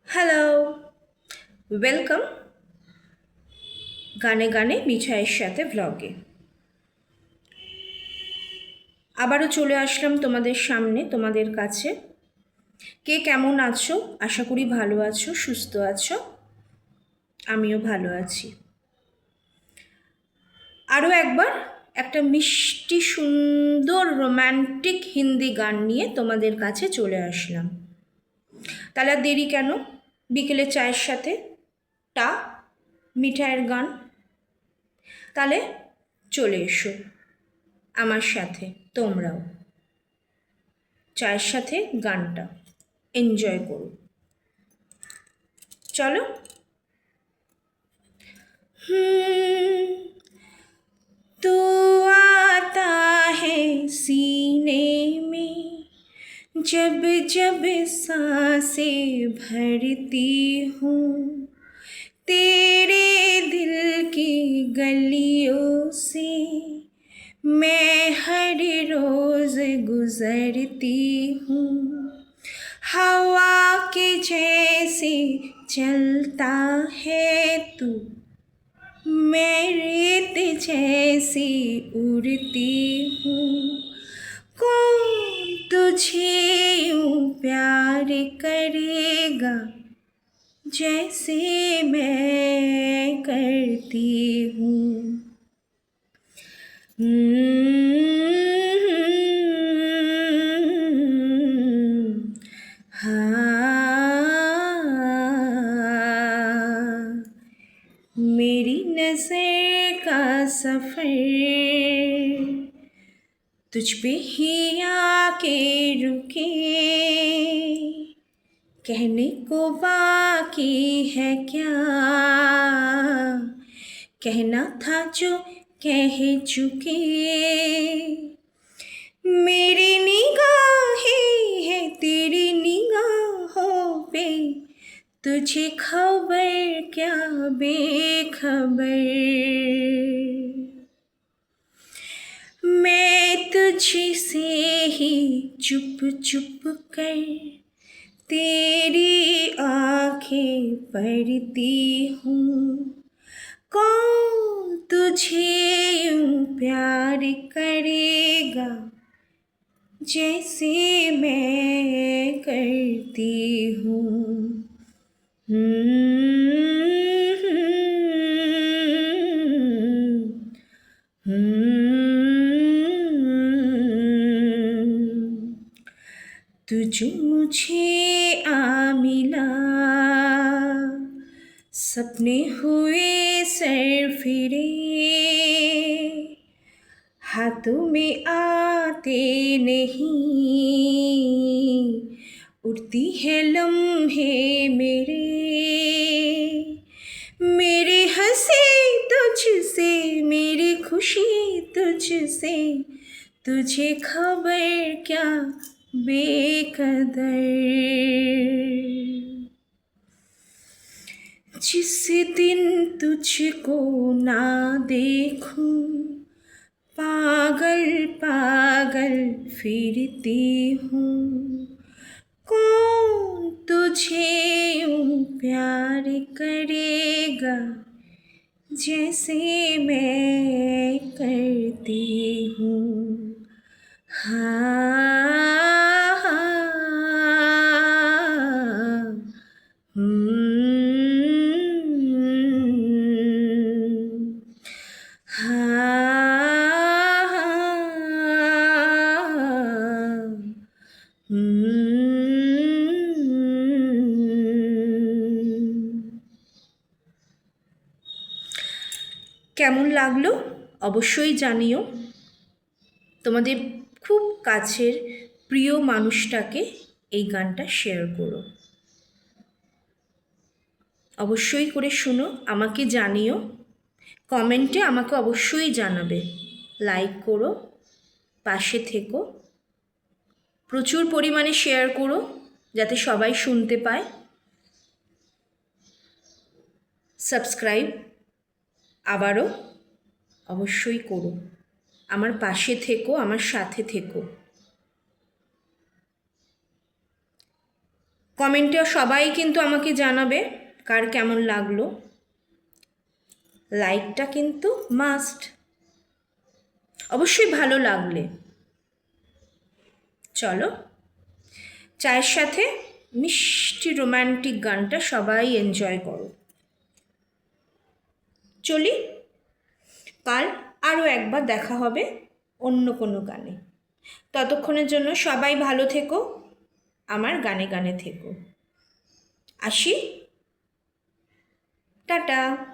Hello, welcome গানে গানে মিঠাইয়ের সাথে ভ্লগে। আবারও চলে আসলাম তোমাদের সামনে, তোমাদের কাছে। কে কেমন আছো? আশা করি ভালো আছো, সুস্থ আছো। আমিও ভালো আছি। আরও একবার একটা মিষ্টি সুন্দর রোম্যান্টিক হিন্দি গান নিয়ে তোমাদের কাছে চলে আসলাম। তাহলে আর দেরি কেন? বিকেলে চায়ের সাথে টা মিঠাইয়ের গান। তাহলে চলে এসো আমার সাথে, তোমরাও চায়ের সাথে গানটা এনজয় করো। চলো। तू आता है सीने में, जब जब सांसें भरती हूँ, तेरे दिल की गलियों से मैं हर रोज गुजरती हूँ। हवा के जैसे चलता है तू, मैं रेत जैसी उड़ती हूँ। कौन तुझे यूं प्यार करेगा जैसे मैं करती हूँ। हाँ, मेरी नज़र का सफ़र तुझ पे ही आके रुके, कहने को बाकी है क्या, कहना था जो कह चुके। मेरी निगाहें है तेरी निगाहों पे, तुझे खबर क्या बेखबर। मैं तुझसे ही चुप चुप कर तेरी आंखें पढ़ती हूँ। कौन तुझे यूं प्यार करेगा जैसे मैं करती हूँ। तू जो मुझे आ मिला, सपने हुए सर फिरे, हाथों में आते नहीं, उड़ती है लम्हे मेरे। मेरी हंसी तुझसे, मेरी खुशी तुझसे, तुझे खबर क्या बेकदर। जिस दिन तुझको ना देखूं, पागल पागल फिरती हूँ। कौन तुझे यूं प्यार करेगा जैसे मैं करती हूँ। हाँ, কেমন লাগলো অবশ্যই জানিও। তোমাদের খুব কাছের প্রিয় মানুষটাকে এই গানটা শেয়ার করো। অবশ্যই করে শুনো, আমাকে জানিও, কমেন্টে আমাকে অবশ্যই জানাবে। লাইক করো, পাশে থেকো, প্রচুর পরিমাণে শেয়ার করো যাতে সবাই শুনতে পায়। সাবস্ক্রাইব আবারও অবশ্যই করো। আমার পাশে থেকো, আমার সাথে থেকো। কমেন্টে সবাই কিন্তু আমাকে জানাবে কার কেমন লাগলো। লাইকটা কিন্তু মাস্ট, অবশ্যই ভালো লাগলে। চলো, চায়ের সাথে মিষ্টি রোম্যান্টিক গানটা সবাই এনজয় করো। চলি, কাল আরও একবার দেখা হবে অন্য কোনো গানে। ততক্ষণের জন্য সবাই ভালো থেকো, আমার গানে গানে থেকো। আসি, টাটা।